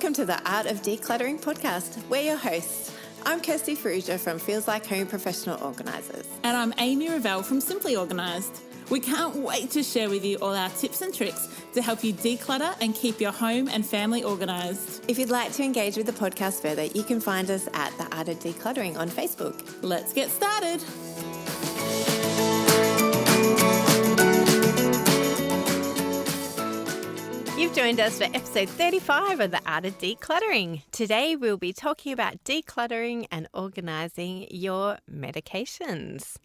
Welcome to the Art of Decluttering podcast. We're your hosts. I'm Kirsty Ferrugia from Feels Like Home Professional Organisers. And I'm Amy Revell from Simply Organised. We can't wait to share with you all our tips and tricks to help you declutter and keep your home and family organised. If you'd like to engage with the podcast further, you can find us at the Art of Decluttering on Facebook. Let's get started. You've joined us for episode 35 of the Art of Decluttering. Today we'll be talking about decluttering and organising your medications.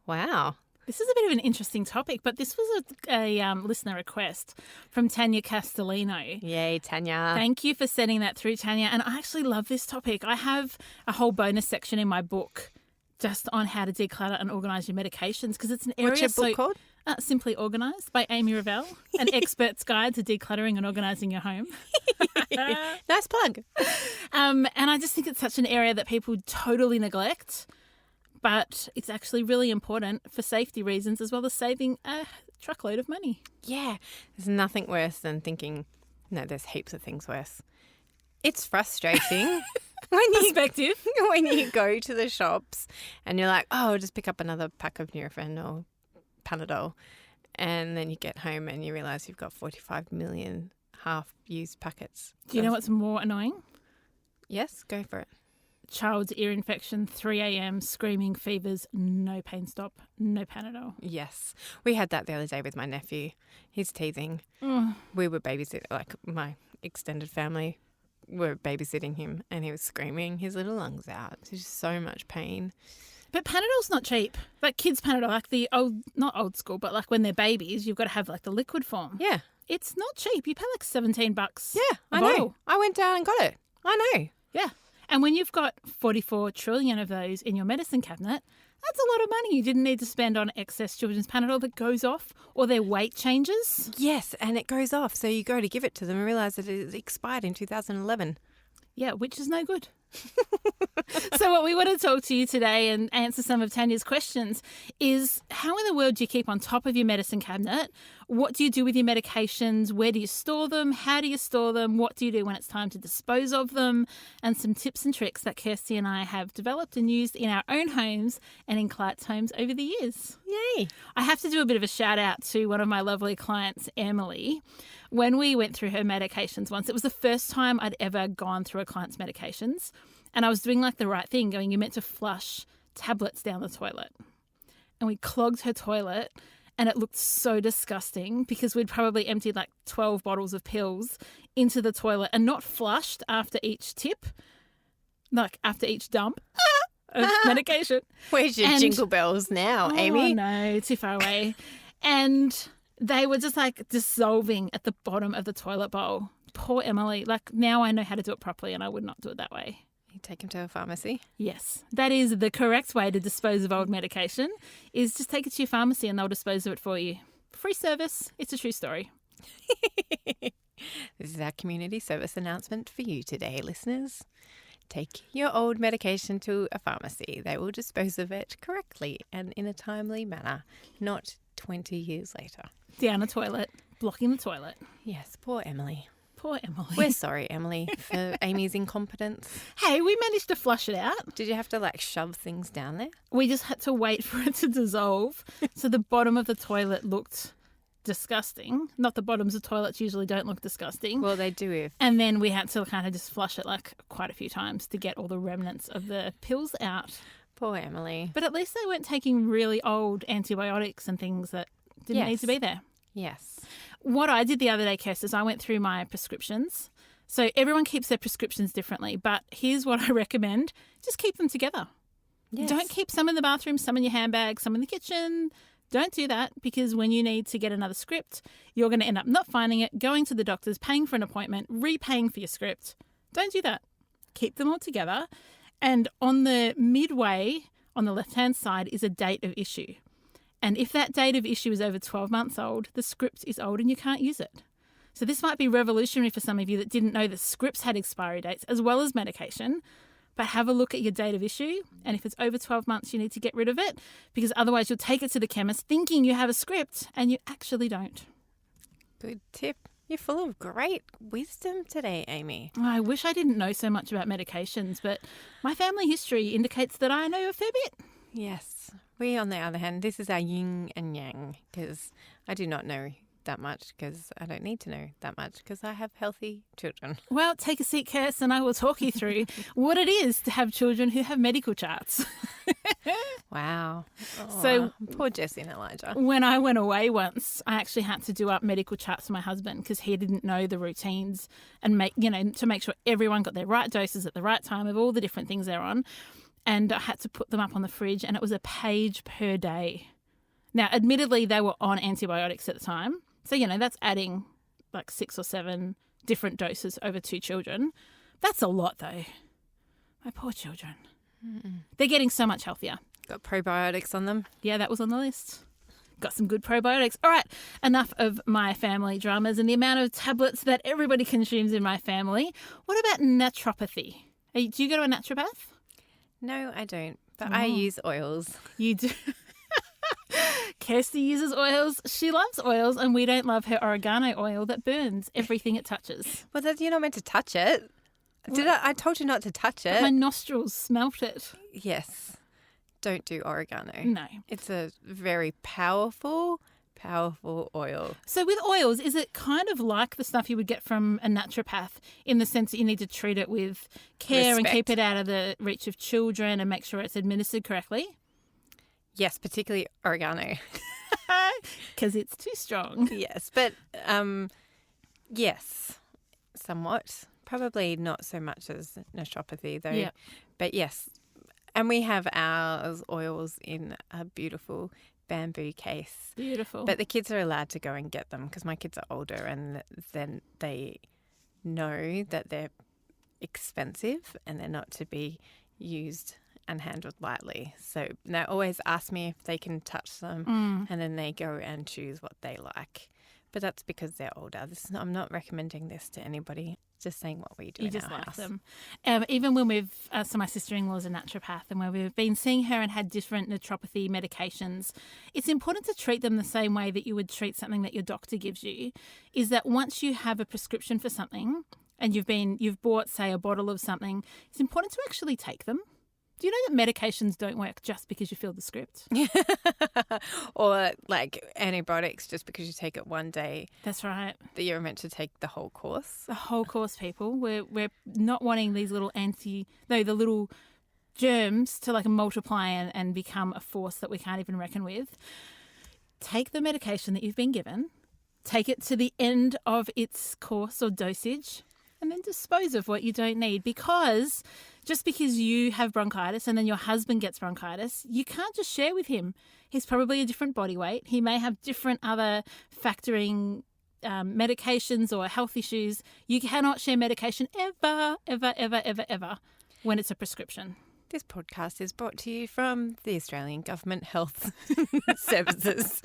Wow. This is a bit of an interesting topic, but this was a listener request from Tanya Castellino. Yay, Tanya. Thank you for sending that through, Tanya. And I actually love this topic. I have a whole bonus section in my book just on how to declutter and organise your medications because it's an area. What's your book called? Simply Organised by Amy Revell, an expert's guide to decluttering and organising your home. Nice plug. And I just think it's such an area that people totally neglect, but it's actually really important for safety reasons as well as saving a truckload of money. Yeah, there's nothing worse than thinking, no, there's heaps of things worse. It's frustrating when you go to the shops and you're like, oh, I'll just pick up another pack of Nurofen or Panadol, and then you get home and you realise you've got 45 million half-used packets. Do you know what's more annoying? Yes, go for it. Child's ear infection, 3 a.m, screaming, fevers, no pain stop, no Panadol. Yes. We had that the other day with my nephew. He's teething. We were babysitting, like my extended family were babysitting him, and he was screaming his little lungs out. There's just so much pain. But Panadol's not cheap. Like kids' Panadol, like the old, not old school, but like when they're babies, you've got to have like the liquid form. Yeah. It's not cheap. You pay like $17. Yeah, I know. I went down and got it. I know. Yeah. And when you've got 44 trillion of those in your medicine cabinet, that's a lot of money you didn't need to spend on excess children's Panadol that goes off or their weight changes. Yes, and it goes off. So you go to give it to them and realise that it expired in 2011. Yeah, which is no good. So what we want to talk to you today and answer some of Tanya's questions is how in the world do you keep on top of your medicine cabinet? What do you do with your medications? Where do you store them? How do you store them? What do you do when it's time to dispose of them? And some tips and tricks that Kirsty and I have developed and used in our own homes and in clients' homes over the years. Yay. I have to do a bit of a shout out to one of my lovely clients, Emily. When we went through her medications once, it was the first time I'd ever gone through a client's medications. And I was doing like the right thing, going, you're meant to flush tablets down the toilet. And we clogged her toilet and it looked so disgusting because we'd probably emptied like 12 bottles of pills into the toilet and not flushed after each tip, like after each dump of medication. Where's your jingle bells now, Amy? Oh, no, too far away. And they were just like dissolving at the bottom of the toilet bowl. Poor Emily. Like now I know how to do it properly and I would not do it that way. You take him to a pharmacy? Yes. That is the correct way to dispose of old medication is just take it to your pharmacy and they'll dispose of it for you. Free service. It's a true story. This is our community service announcement for you today, listeners. Take your old medication to a pharmacy. They will dispose of it correctly and in a timely manner, not 20 years later. Down a toilet, blocking the toilet. Yes, poor Emily. Poor Emily. We're sorry, Emily, for Amy's incompetence. Hey, we managed to flush it out. Did you have to like shove things down there? We just had to wait for it to dissolve. So the bottom of the toilet looked disgusting. Not the bottoms of toilets usually don't look disgusting. Well, they do if. And then we had to kind of just flush it like quite a few times to get all the remnants of the pills out. Poor Emily. But at least they weren't taking really old antibiotics and things that didn't need to be there. Yes. What I did the other day, Kirst, is I went through my prescriptions. So everyone keeps their prescriptions differently, but here's what I recommend. Just keep them together. Yes. Don't keep some in the bathroom, some in your handbag, some in the kitchen. Don't do that because when you need to get another script, you're going to end up not finding it, going to the doctor's, paying for an appointment, repaying for your script. Don't do that. Keep them all together. And on the midway, on the left-hand side, is a date of issue. And if that date of issue is over 12 months old, the script is old and you can't use it. So this might be revolutionary for some of you that didn't know that scripts had expiry dates as well as medication. But have a look at your date of issue. And if it's over 12 months, you need to get rid of it because otherwise you'll take it to the chemist thinking you have a script and you actually don't. Good tip. You're full of great wisdom today, Amy. I wish I didn't know so much about medications, but my family history indicates that I know a fair bit. Yes. We, on the other hand, this is our yin and yang, because I do not know that much, because I don't need to know that much, because I have healthy children. Well, take a seat, Kirst, and I will talk you through what it is to have children who have medical charts. Wow. So poor Jesse and Elijah. When I went away once, I actually had to do up medical charts for my husband because he didn't know the routines and to make sure everyone got their right doses at the right time of all the different things they're on. And I had to put them up on the fridge, and it was a page per day. Now, admittedly, they were on antibiotics at the time. So, that's adding like 6 or 7 different doses over 2 children. That's a lot, though. My poor children. They're getting so much healthier. Got probiotics on them. Yeah, that was on the list. Got some good probiotics. All right, enough of my family dramas and the amount of tablets that everybody consumes in my family. What about naturopathy? Do you go to a naturopath? No, I don't. But I use oils. You do? Kirsty uses oils. She loves oils, and we don't love her oregano oil that burns everything it touches. Well, you're not meant to touch it. I told you not to touch it. My nostrils smelt it. Yes. Don't do oregano. No. It's a very powerful oil. So with oils, is it kind of like the stuff you would get from a naturopath in the sense that you need to treat it with care and keep it out of the reach of children and make sure it's administered correctly? Yes, particularly oregano. Because it's too strong. Yes, but yes, somewhat. Probably not so much as naturopathy though. Yeah. But yes, and we have our oils in a beautiful bamboo case. Beautiful. But the kids are allowed to go and get them because my kids are older, and then they know that they're expensive and they're not to be used and handled lightly. So they always ask me if they can touch them, and then they go and choose what they like. But that's because they're older. I'm not recommending this to anybody. Just saying what we do in our house. You just like them. Even when so my sister-in-law's a naturopath, and when we've been seeing her and had different naturopathy medications, it's important to treat them the same way that you would treat something that your doctor gives you, is that once you have a prescription for something and you've bought, say, a bottle of something, it's important to actually take them. Do you know that medications don't work just because you fill the script? Or like antibiotics, just because you take it one day. That's right. That you're meant to take the whole course. The whole course, people. We're not wanting these little the little germs to like multiply and become a force that we can't even reckon with. Take the medication that you've been given, take it to the end of its course or dosage, and then dispose of what you don't need, because just because you have bronchitis and then your husband gets bronchitis, you can't just share with him. He's probably a different body weight. He may have different other factoring medications or health issues. You cannot share medication ever, ever, ever, ever, ever when it's a prescription. This podcast is brought to you from the Australian Government Health Services.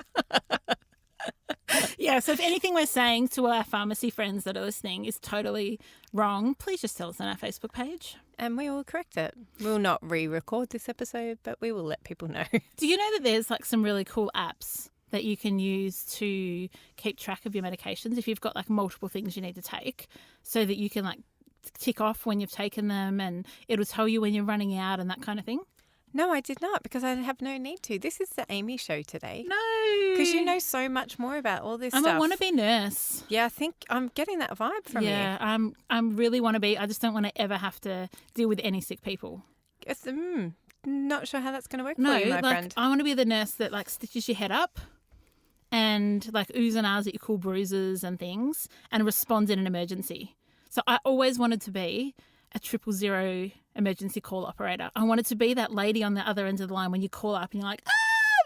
Yeah, so if anything we're saying to our pharmacy friends that are listening is totally wrong, please just tell us on our Facebook page. And we will correct it. We'll not re-record this episode, but we will let people know. Do you know that there's like some really cool apps that you can use to keep track of your medications if you've got like multiple things you need to take, so that you can like tick off when you've taken them and it'll tell you when you're running out and that kind of thing? No, I did not, because I have no need to. This is the Amy show today. No. Because you know so much more about all this stuff. I'm a wannabe nurse. Yeah, I think I'm getting that vibe from you. Yeah, I'm really wannabe. I just don't want to ever have to deal with any sick people. It's, not sure how that's going to work for you, my friend. I want to be the nurse that like stitches your head up and like oohs and ahs at your cool bruises and things and responds in an emergency. So I always wanted to be a 000 emergency call operator. I wanted to be that lady on the other end of the line when you call up and you're like,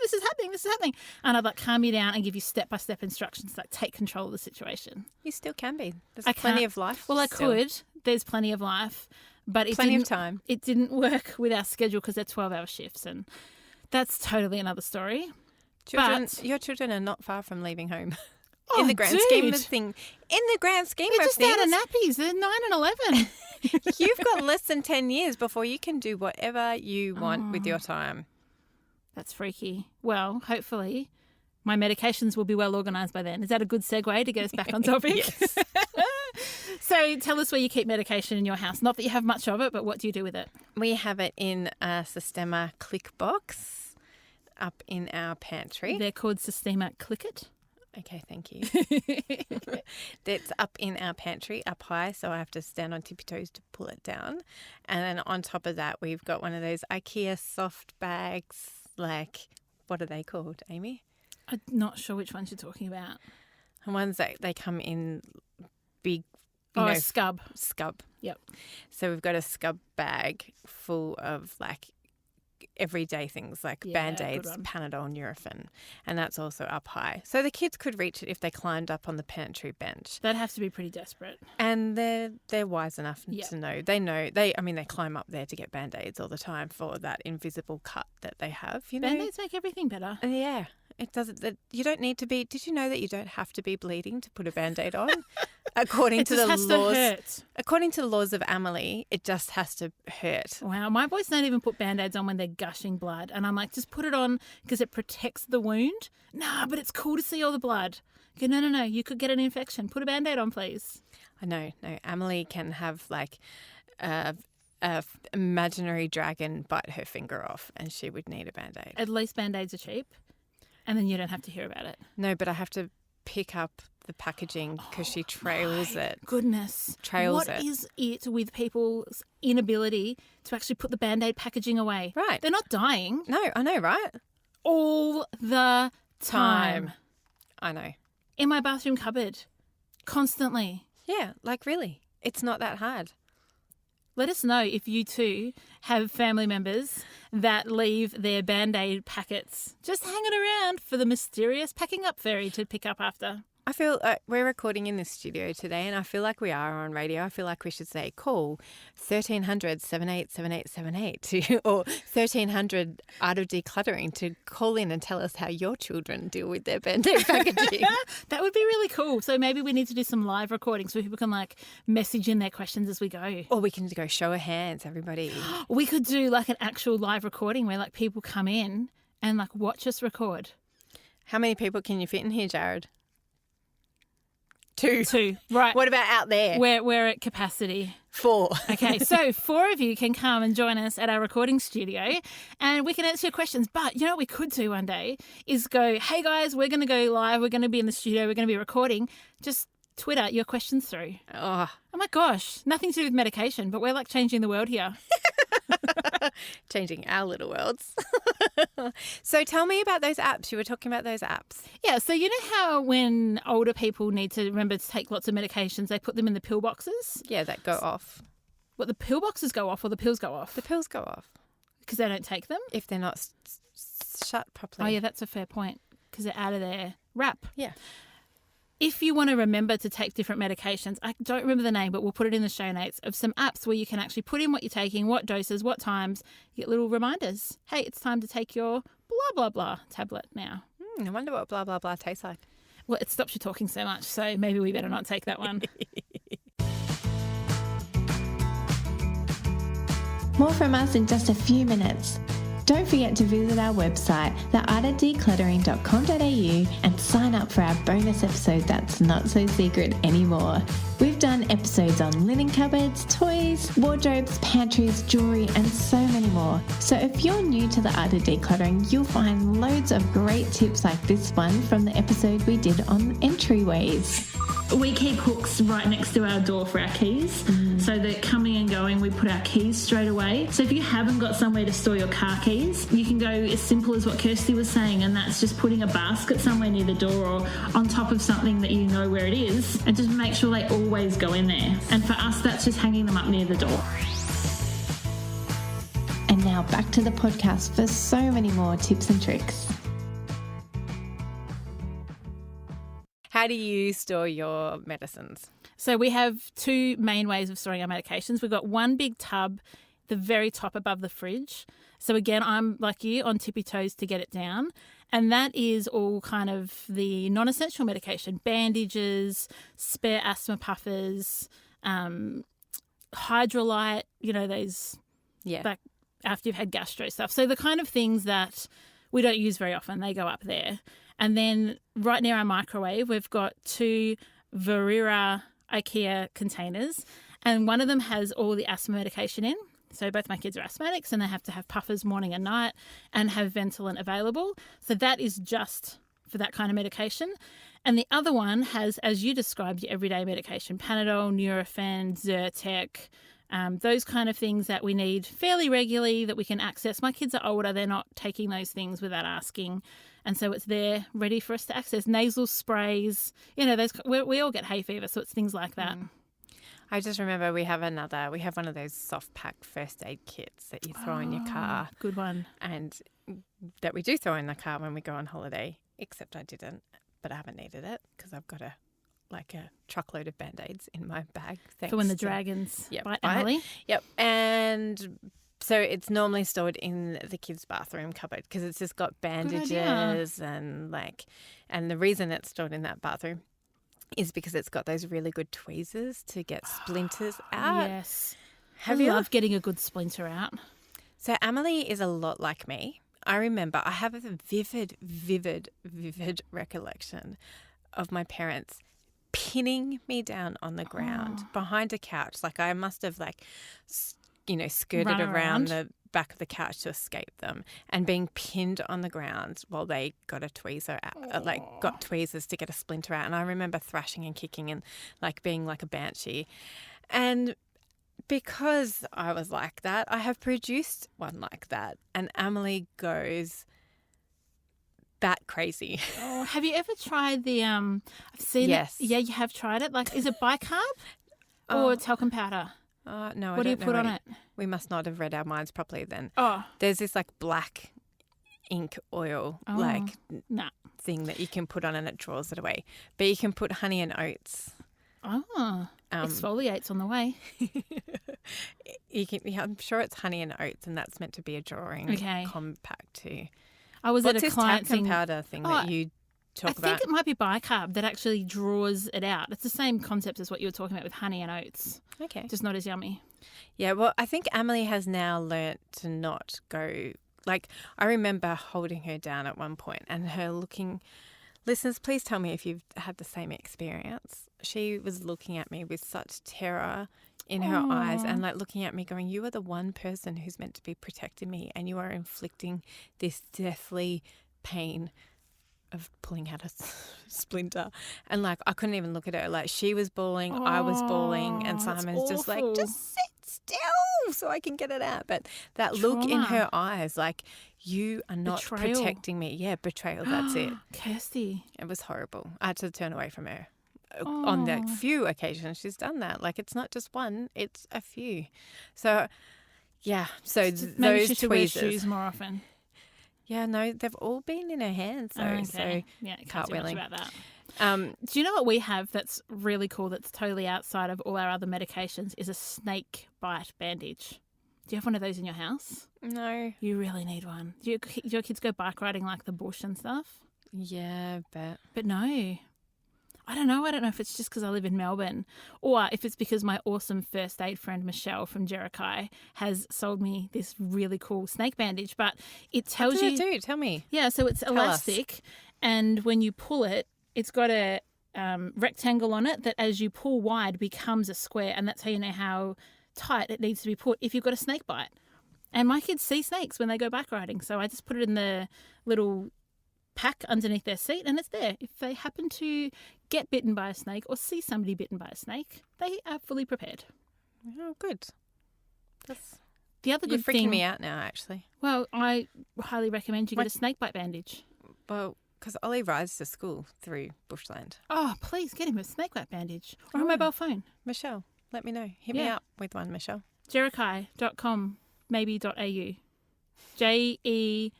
this is happening. And I'd like calm you down and give you step-by-step instructions to like take control of the situation. You still can be. There's plenty of life. Well, I still could. There's plenty of life. But plenty of time. It didn't work with our schedule because they're 12-hour shifts, and that's totally another story. Your children are not far from leaving home. Oh, in the grand scheme of things. In the grand scheme they're of things. They're just out of nappies. They're 9 and 11. You've got less than 10 years before you can do whatever you want with your time. That's freaky. Well, hopefully My medications will be well organised by then. Is that a good segue to get us back on topic? Yes. So tell us where you keep medication in your house. Not that you have much of it, but what do you do with it? We have it in a Systema click box up in our pantry. They're called Systema Click It. Okay, thank you. That's up in our pantry, up high, so I have to stand on tippy toes to pull it down. And then on top of that, we've got one of those IKEA soft bags, like, what are they called, Amy? I'm not sure which ones you're talking about. The ones that they come in big, A scub. Scub. Yep. So we've got a scub bag full of like everyday things like Yeah, Band-Aids, good one. Panadol, Nurofen, and that's also up high. So the kids could reach it if they climbed up on the pantry bench. That'd have to be pretty desperate. And they're wise enough Yeah. to know. They climb up there to get Band-Aids all the time for that invisible cut that they have, you know. Band-Aids make everything better. Yeah. It doesn't. You don't need to be. Did you know that you don't have to be bleeding to put a Band-Aid on? According to the has laws, to hurt. according to the laws of Amelie, it just has to hurt. Wow, my boys don't even put Band-Aids on when they're gushing blood. And I'm like, just put it on because it protects the wound. Nah, but it's cool to see all the blood. Okay, no, you could get an infection. Put a Band-Aid on, please. I know. No, Amelie can have like a imaginary dragon bite her finger off, and she would need a Band-Aid. At least Band-Aids are cheap. And then you don't have to hear about it. No, but I have to pick up the packaging because she trails it. Goodness. Trails it. What is it with people's inability to actually put the Band-Aid packaging away? Right. They're not dying No, I know, right? all the time. I know. In my bathroom cupboard. Constantly. Yeah, like really. It's not that hard. Let us know if you too have family members that leave their Band-Aid packets just hanging around for the mysterious packing up fairy to pick up after. I feel we're recording in the studio today, and I feel like we are on radio. I feel like we should say call 1300 787878 to, or 1300 Art of Decluttering to call in and tell us how your children deal with their Band-Aid packaging. That would be really cool. So maybe we need to do some live recordings so people can like message in their questions as we go. Or we can go show of hands, everybody. We could do like an actual live recording where like people come in and like watch us record. How many people can you fit in here, Jared? Two. Right. What about out there? We're at capacity. 4. Okay, so 4 of you can come and join us at our recording studio and we can answer your questions. But you know what we could do one day is go, hey guys, we're going to go live. We're going to be in the studio. We're going to be recording. Just Twitter your questions through. Oh, my gosh, nothing to do with medication, but we're like changing the world here. changing our little worlds. So tell me about those apps. You were talking about those apps. Yeah, so you know how when older people need to remember to take lots of medications, they put them in the pill boxes? Yeah, that go off. What, the pill boxes go off or the pills go off? The pills go off. Because they don't take them? If they're not shut properly. Oh, yeah, that's a fair point because they're out of their wrap. Yeah. If you want to remember to take different medications, I don't remember the name, but we'll put it in the show notes of some apps where you can actually put in what you're taking, what doses, what times, you get little reminders. Hey, it's time to take your blah, blah, blah tablet now. I wonder what blah, blah, blah tastes like. Well, it stops you talking so much, so maybe we better not take that one. More from us in just a few minutes. Don't forget to visit our website, theartofdecluttering.com.au, and sign up for our bonus episode that's not so secret anymore. We've done episodes on linen cupboards, toys, wardrobes, pantries, jewellery, and so many more. So if you're new to the art of decluttering, you'll find loads of great tips like this one from the episode we did on entryways. We keep hooks right next to our door for our keys, so that coming and going, we put our keys straight away. So if you haven't got somewhere to store your car keys, you can go as simple as what Kirsty was saying, and that's just putting a basket somewhere near the door or on top of something that you know where it is, and just make sure they always go in there. And for us, that's just hanging them up near the door. And now back to the podcast for so many more tips and tricks. How do you store your medicines? So we have 2 main ways of storing our medications. We've got one big tub, the very top above the fridge. So again, I'm like you, on tippy toes to get it down. And that is all kind of the non-essential medication, bandages, spare asthma puffers, Hydrolyte, you know, those like after you've had gastro stuff. So the kind of things that we don't use very often, they go up there. And then right near our microwave, we've got 2 Verira IKEA containers, and one of them has all the asthma medication in. So both my kids are asthmatics and they have to have puffers morning and night and have Ventolin available. So that is just for that kind of medication. And the other one has, as you described, your everyday medication, Panadol, Nurofen, Zyrtec, those kind of things that we need fairly regularly that we can access. My kids are older. They're not taking those things without asking. And so it's there ready for us to access. Nasal sprays, those, we all get hay fever. So it's things like that. I just remember we have one of those soft pack first aid kits that you throw in your car. Good one. And that we do throw in the car when we go on holiday, except I didn't, but I haven't needed it because I've got a truckload of Band-Aids in my bag. For when the dragons bite Emily. Yep. And so it's normally stored in the kids' bathroom cupboard because it's just got bandages and the reason it's stored in that bathroom is because it's got those really good tweezers to get splinters out. Yes. I love getting a good splinter out. So Emily is a lot like me. I remember I have a vivid recollection of my parents pinning me down on the ground behind a couch. Like I must have skirted around the back of the couch to escape them and being pinned on the ground while they got a tweezer out, got tweezers to get a splinter out. And I remember thrashing and kicking and being like a banshee. And because I was like that, I have produced one like that. And Emily goes bat crazy. Oh, have you ever tried the I've seen yes. it. Yeah, you have tried it. Is it bicarb or talcum powder? No, what do you put on it? We must not have read our minds properly then. Oh. There's this black ink oil thing that you can put on and it draws it away. But you can put honey and oats. Oh, exfoliates on the way. I'm sure it's honey and oats and that's meant to be a drawing compact too. I was What's at a client talcum powder thing that you talk about? I think it might be bicarb that actually draws it out. It's the same concept as what you were talking about with honey and oats. Okay. Just not as yummy. Yeah, well, I think Emily has now learnt to not go. I remember holding her down at one point and her looking. Listeners, please tell me if you've had the same experience. She was looking at me with such terror in her eyes and looking at me going, you are the one person who's meant to be protecting me and you are inflicting this deathly pain of pulling out a splinter. And I couldn't even look at her. She was bawling, I was bawling, and Simon's just just sit still so I can get it out. But that look in her eyes, you are not protecting me. Yeah, betrayal, that's it. Kirsty. It was horrible. I had to turn away from her. On the few occasions she's done that. It's not just one, it's a few. So, yeah. So maybe those she should tweezers. wear shoes more often. Yeah, no, they've all been in her hands though. Okay. So yeah, can't do much about that. Do you know what we have that's really cool that's totally outside of all our other medications is a snake bite bandage. Do you have one of those in your house? No. You really need one. Do your kids go bike riding the bush and stuff? Yeah, But no. I don't know if it's just because I live in Melbourne or if it's because my awesome first aid friend Michelle from Jericho has sold me this really cool snake bandage. But it tells what does it do? Tell me. Yeah, so it's elastic and when you pull it, it's got a rectangle on it that as you pull wide becomes a square and that's how you know how tight it needs to be put if you've got a snake bite. And my kids see snakes when they go bike riding, so I just put it in the little pack underneath their seat and it's there. If they happen to get bitten by a snake or see somebody bitten by a snake, they are fully prepared. Oh, good. The other good thing... You're freaking thing... me out now, actually. Well, I highly recommend you get a snake bite bandage. Well, because Ollie rides to school through bushland. Oh, please get him a snake bite bandage or a mobile phone. Michelle, let me know. Hit me up with one, Michelle. Jerikai.com, maybe.au. JEROKI.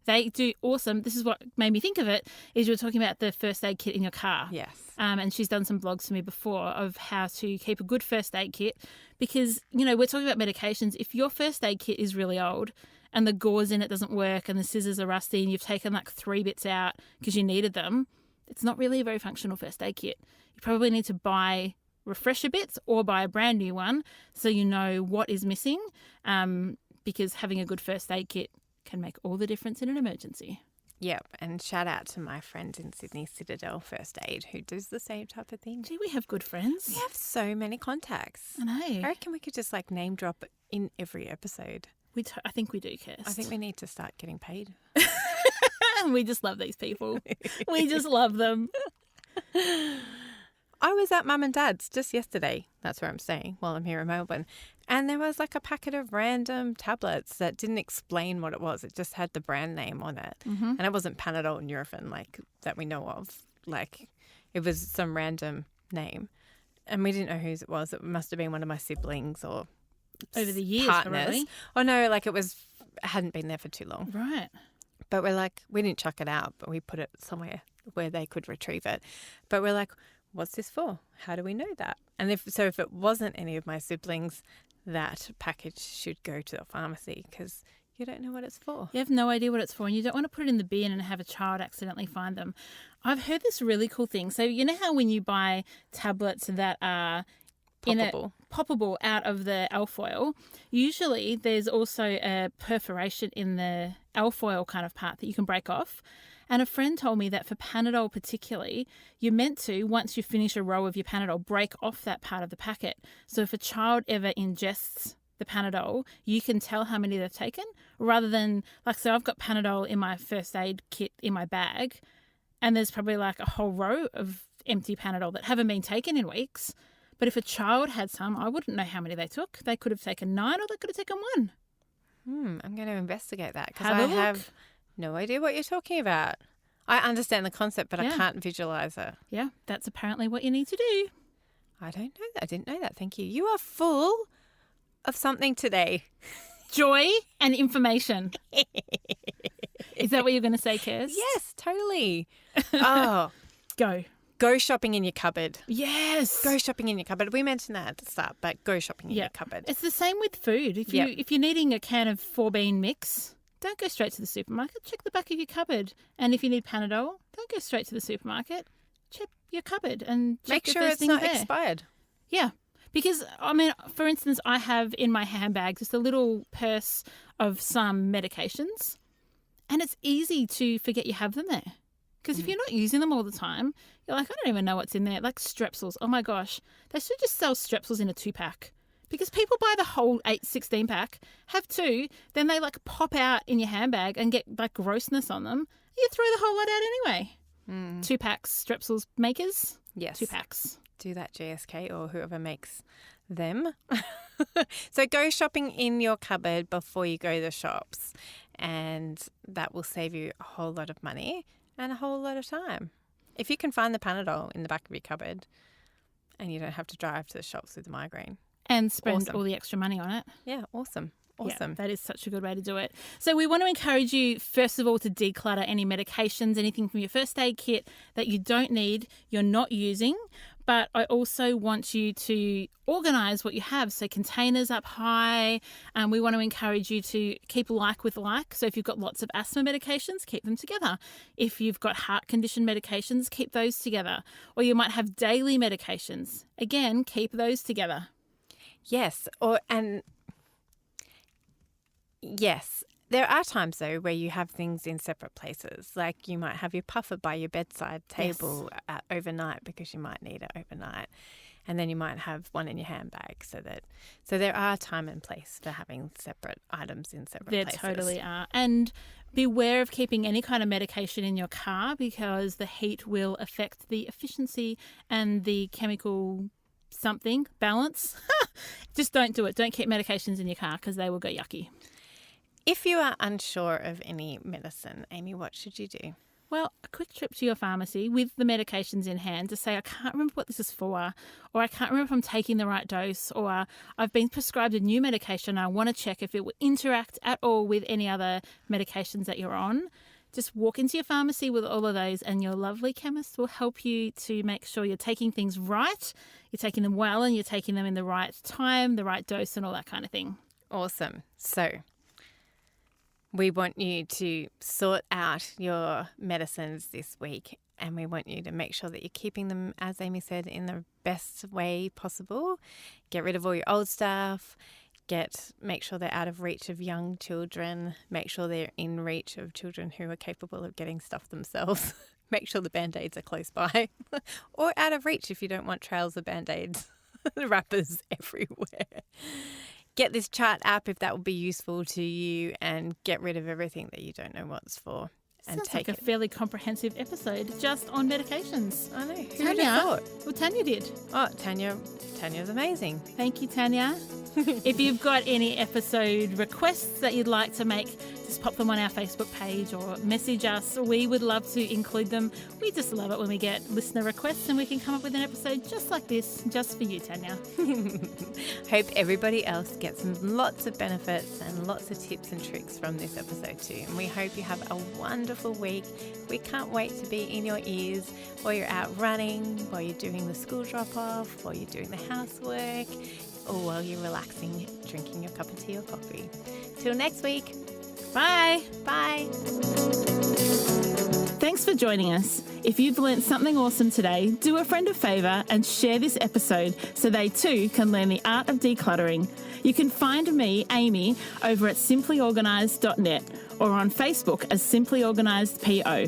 They do awesome. This is what made me think of it, is you were talking about the first aid kit in your car. Yes. And she's done some blogs for me before of how to keep a good first aid kit because, we're talking about medications. If your first aid kit is really old and the gauze in it doesn't work and the scissors are rusty and you've taken 3 bits out because you needed them, it's not really a very functional first aid kit. You probably need to buy refresher bits or buy a brand new one so you know what is missing because having a good first aid kit can make all the difference in an emergency. Yep, and shout out to my friends in Sydney, Citadel First Aid, who does the same type of thing. Gee, we have good friends. We have so many contacts. I know. I reckon we could just like name drop in every episode. I think we do, Kirst. I think we need to start getting paid. We just love these people. We just love them. I was at Mum and Dad's just yesterday. That's where I'm staying while I'm here in Melbourne. And there was like a packet of random tablets that didn't explain what it was. It just had the brand name on it. Mm-hmm. And it wasn't Panadol and Nurofen like that we know of. Like it was some random name. And we didn't know whose it was. It must have been one of my siblings or over the years, partners. Probably. Oh no, like it hadn't been there for too long. Right. But we're like, we didn't chuck it out, but we put it somewhere where they could retrieve it. But we're like, what's this for? How do we know that? And if it wasn't any of my siblings, that package should go to the pharmacy because you don't know what it's for. You have no idea what it's for, and you don't want to put it in the bin and have a child accidentally find them. I've heard this really cool thing. So you know how when you buy tablets that are poppable out of the alfoil, usually there's also a perforation in the alfoil kind of part that you can break off. And a friend told me that for Panadol particularly, you're meant to, once you finish a row of your Panadol, break off that part of the packet. So if a child ever ingests the Panadol, you can tell how many they've taken rather than, like, so I've got Panadol in my first aid kit in my bag and there's probably like a whole row of empty Panadol that haven't been taken in weeks. But if a child had some, I wouldn't know how many they took. They could have taken 9 or they could have taken 1. I'm going to investigate that because I have no idea what you're talking about. I understand the concept, but I can't visualize it. Yeah, that's apparently what you need to do. I don't know that. I didn't know that. Thank you. You are full of something today. Joy and information. Is that what you're going to say, Kirst? Yes, totally. Oh, Go shopping in your cupboard. Yes. Go shopping in your cupboard. We mentioned that at the start, but go shopping in your cupboard. It's the same with food. If you're needing a can of 4-bean mix, don't go straight to the supermarket. Check the back of your cupboard. And if you need Panadol, don't go straight to the supermarket. Check your cupboard and check make sure it's not expired. Yeah. Because, I mean, for instance, I have in my handbag just a little purse of some medications, and it's easy to forget you have them there. Because if you're not using them all the time, you're like, I don't even know what's in there. Like strepsils. Oh, my gosh. They should just sell strepsils in a 2-pack. Because people buy the whole 16-pack, have 2, then they like pop out in your handbag and get like grossness on them. You throw the whole lot out anyway. 2 packs, strepsils makers. Yes. 2 packs. Do that, GSK or whoever makes them. So go shopping in your cupboard before you go to the shops, and that will save you a whole lot of money and a whole lot of time. If you can find the Panadol in the back of your cupboard and you don't have to drive to the shops with a migraine. And spend all the extra money on it. Yeah, awesome. Yeah, that is such a good way to do it. So we want to encourage you, first of all, to declutter any medications, anything from your first aid kit that you don't need, you're not using. But I also want you to organise what you have. So containers up high. We want to encourage you to keep like with like. So if you've got lots of asthma medications, keep them together. If you've got heart condition medications, keep those together. Or you might have daily medications. Again, keep those together. Yes. Yes. There are times, though, where you have things in separate places. Like you might have your puffer by your bedside table overnight because you might need it overnight. And then you might have one in your handbag. So there are time and place for having separate items in separate places. There totally are. And beware of keeping any kind of medication in your car because the heat will affect the efficiency and the chemical balance. Just don't do it. Don't keep medications in your car because they will go yucky. If you are unsure of any medicine, Amy, what should you do? Well, a quick trip to your pharmacy with the medications in hand to say, I can't remember what this is for, or I can't remember if I'm taking the right dose, or I've been prescribed a new medication. I want to check if it will interact at all with any other medications that you're on. Just walk into your pharmacy with all of those and your lovely chemist will help you to make sure you're taking things right, you're taking them well, and you're taking them in the right time, the right dose, and all that kind of thing. Awesome. So we want you to sort out your medicines this week, and we want you to make sure that you're keeping them, as Amy said, in the best way possible. Get rid of all your old stuff. make sure they're out of reach of young children, make sure they're in reach of children who are capable of getting stuff themselves. Make sure the Band-Aids are close by or out of reach if you don't want trails of Band-Aids, wrappers everywhere. Get this chart app if that would be useful to you, and get rid of everything that you don't know what's for. And Sounds take like a fairly comprehensive episode just on medications. I know. Who would Tanya, have thought? well, Tanya did. Oh, Tanya's amazing. Thank you, Tanya. If you've got any episode requests that you'd like to make, just pop them on our Facebook page or message us. We would love to include them. We just love it when we get listener requests and we can come up with an episode just like this, just for you, Tanya. Hope everybody else gets lots of benefits and lots of tips and tricks from this episode too. And we hope you have a wonderful week. We can't wait to be in your ears while you're out running, while you're doing the school drop-off, while you're doing the housework, or while you're relaxing, drinking your cup of tea or coffee. Till next week. Bye. Bye. Thanks for joining us. If you've learnt something awesome today, do a friend a favour and share this episode so they too can learn the art of decluttering. You can find me, Amy, over at simplyorganised.net or on Facebook as Simply Organised PO.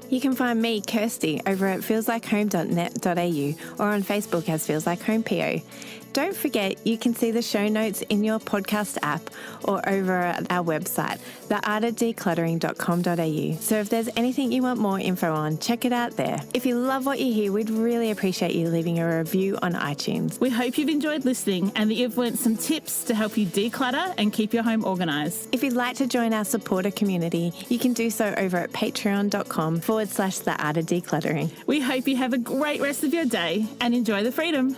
You can find me, Kirsty, over at feelslikehome.net.au or on Facebook as Feels Like Home PO. Don't forget, you can see the show notes in your podcast app or over at our website, theartofdecluttering.com.au. So if there's anything you want more info on, check it out there. If you love what you hear, we'd really appreciate you leaving a review on iTunes. We hope you've enjoyed listening and that you've learnt some tips to help you declutter and keep your home organised. If you'd like to join our supporter community, you can do so over at patreon.com/theartofdecluttering. We hope you have a great rest of your day and enjoy the freedom.